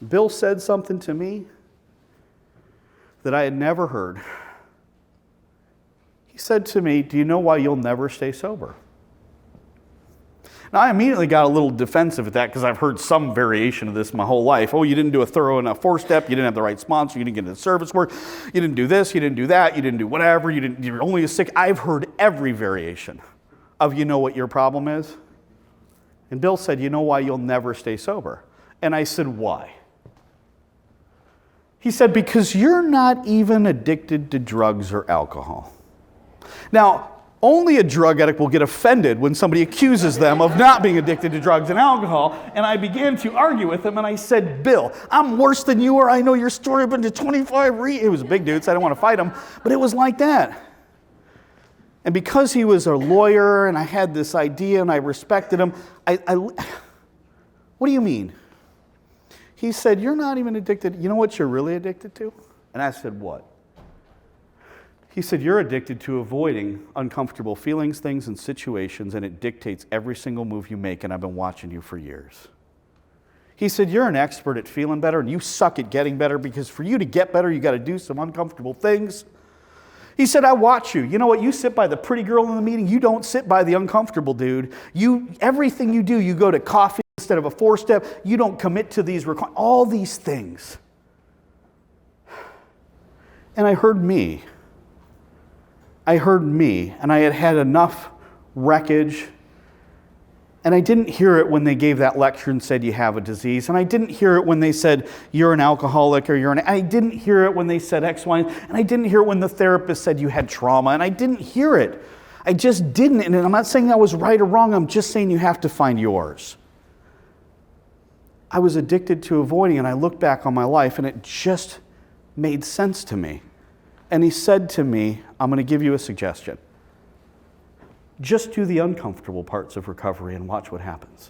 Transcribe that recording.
Bill said something to me that I had never heard. He said to me, "Do you know why you'll never stay sober?" Now, I immediately got a little defensive at that because I've heard some variation of this my whole life. Oh, you didn't do a thorough enough four-step, you didn't have the right sponsor, you didn't get into service work, you didn't do this, you didn't do that, you didn't do whatever, you're only as sick. I've heard every variation of you know what your problem is. And Bill said, "You know why you'll never stay sober?" And I said, "Why?" He said, "Because you're not even addicted to drugs or alcohol." Now, only a drug addict will get offended when somebody accuses them of not being addicted to drugs and alcohol. And I began to argue with him, and I said, "Bill, I'm worse than you are. I know your story. I've been to 25 It was a big dude, so I didn't want to fight him. But it was like that. And because he was a lawyer, and I had this idea, and I respected him, what do you mean? He said, "You're not even addicted. You know what you're really addicted to?" And I said, "What?" He said, "You're addicted to avoiding uncomfortable feelings, things, and situations, and it dictates every single move you make, and I've been watching you for years." He said, "You're an expert at feeling better, and you suck at getting better, because for you to get better, you got to do some uncomfortable things." He said, "I watch you. You know what? You sit by the pretty girl in the meeting. You don't sit by the uncomfortable dude. Everything you do, you go to coffee instead of a four-step. You don't commit to these all these things." And I heard me, and I had had enough wreckage, and I didn't hear it when they gave that lecture and said you have a disease, and I didn't hear it when they said you're an alcoholic or I didn't hear it when they said X, Y, and I didn't hear it when the therapist said you had trauma, and I didn't hear it. I just didn't, and I'm not saying I was right or wrong, I'm just saying you have to find yours. I was addicted to avoiding, and I looked back on my life, and it just made sense to me. And he said to me, "I'm going to give you a suggestion. Just do the uncomfortable parts of recovery and watch what happens."